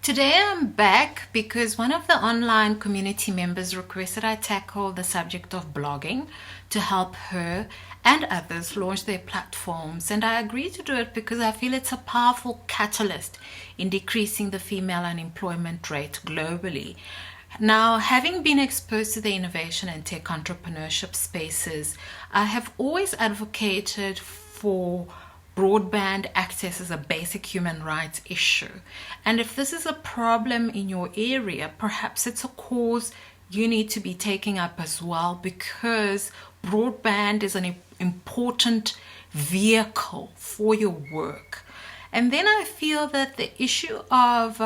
Today I'm back because one of the online community members requested I tackle the subject of blogging to help her and others launch their platforms, and I agreed to do it because I feel it's a powerful catalyst in decreasing the female unemployment rate globally. Now, having been exposed to the innovation and tech entrepreneurship spaces, I have always advocated for broadband access as a basic human rights issue. And if this is a problem in your area, perhaps it's a cause you need to be taking up as well, because broadband is an important vehicle for your work. And then I feel that the issue of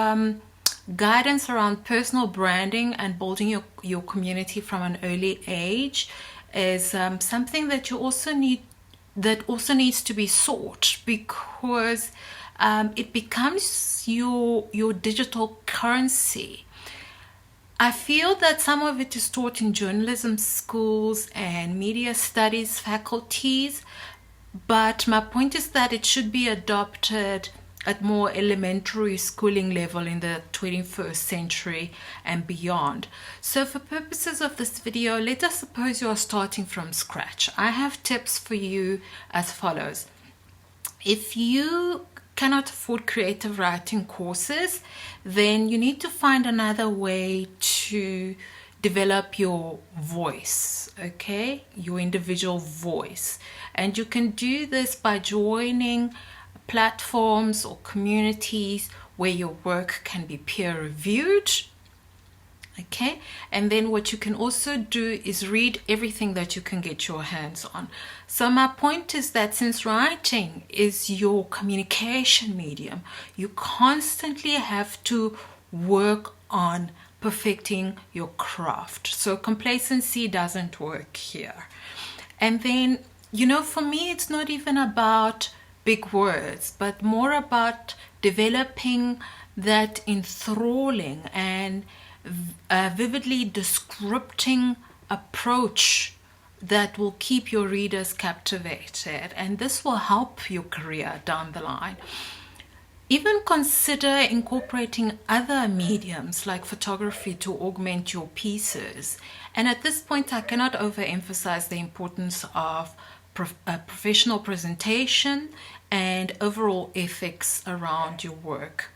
guidance around personal branding and building your community from an early age is something that also needs to be sought, because it becomes your digital currency. I feel that some of it is taught in journalism schools and media studies faculties, but my point is that it should be adopted at more elementary schooling level in the 21st century and beyond. So for purposes of this video, let us suppose you are starting from scratch. I have tips for you as follows. If you cannot afford creative writing courses, then you need to find another way to develop your voice, okay? Your individual voice. And you can do this by joining platforms or communities where your work can be peer reviewed, okay? And then what you can also do is read everything that you can get your hands on. So my point is that since writing is your communication medium, you constantly have to work on perfecting your craft. So complacency doesn't work here. And then, for me, it's not even about big words, but more about developing that enthralling and vividly descripting approach that will keep your readers captivated, and this will help your career down the line. Even consider incorporating other mediums like photography to augment your pieces. And at this point, I cannot overemphasize the importance of professional presentation and overall ethics around your work.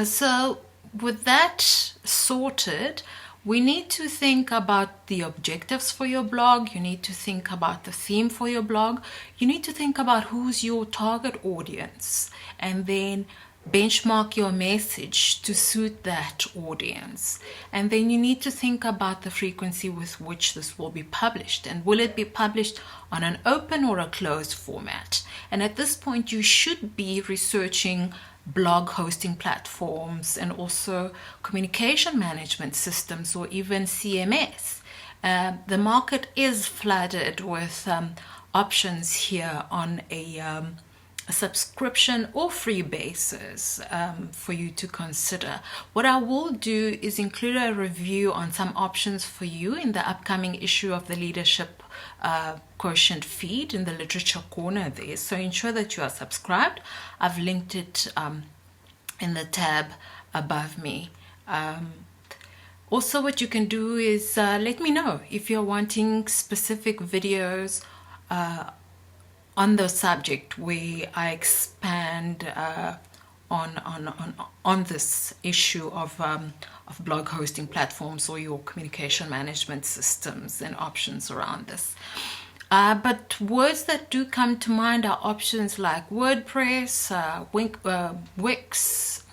So with that sorted, we need to think about the objectives for your blog. You need to think about the theme for your blog. You need to think about who's your target audience, and then benchmark your message to suit that audience. And then you need to think about the frequency with which this will be published, and will it be published on an open or a closed format. And at this point, you should be researching blog hosting platforms and also communication management systems, or even CMS. The market is flooded with options here on a subscription or free basis for you to consider. What I will do is include a review on some options for you in the upcoming issue of the Leadership Quotient feed in the literature corner there. So ensure that you are subscribed. I've linked it in the tab above me. Also, what you can do is let me know if you're wanting specific videos on the subject where I expand on this issue of blog hosting platforms or your communication management systems and options around this. But words that do come to mind are options like WordPress, Wix,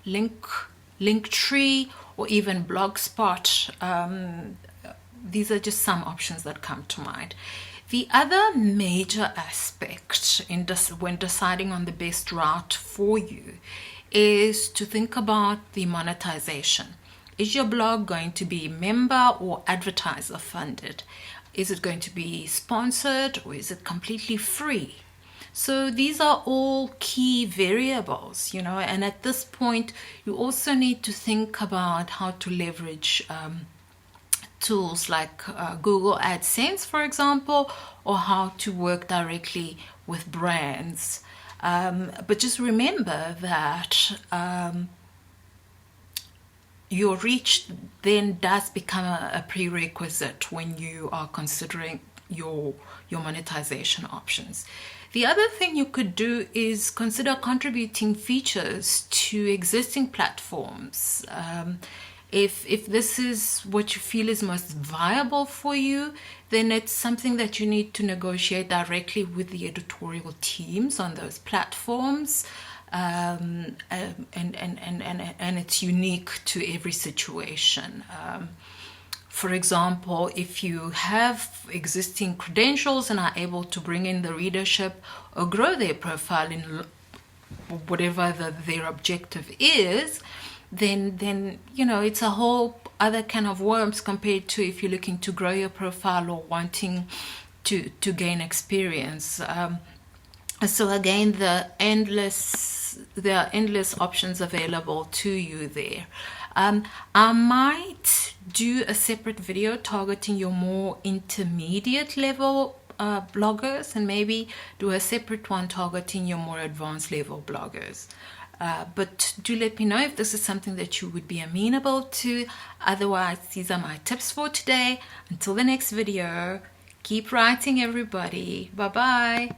Linktree, or even Blogspot. These are just some options that come to mind. The other major aspect when deciding on the best route for you is to think about the monetization. Is your blog going to be member or advertiser funded? Is it going to be sponsored, or is it completely free? So these are all key variables, and at this point, you also need to think about how to leverage tools like Google AdSense, for example, or how to work directly with brands. But just remember that your reach then does become a prerequisite when you are considering your monetization options. The other thing you could do is consider contributing features to existing platforms. If this is what you feel is most viable for you, then it's something that you need to negotiate directly with the editorial teams on those platforms. And it's unique to every situation. For example, if you have existing credentials and are able to bring in the readership or grow their profile in whatever their objective is, then you know, it's a whole other can of worms compared to if you're looking to grow your profile or wanting to gain experience. So again, there are endless options available to you there. I might do a separate video targeting your more intermediate level bloggers, and maybe do a separate one targeting your more advanced level bloggers. But do let me know if this is something that you would be amenable to. Otherwise, these are my tips for today. Until the next video, keep writing, everybody. Bye bye.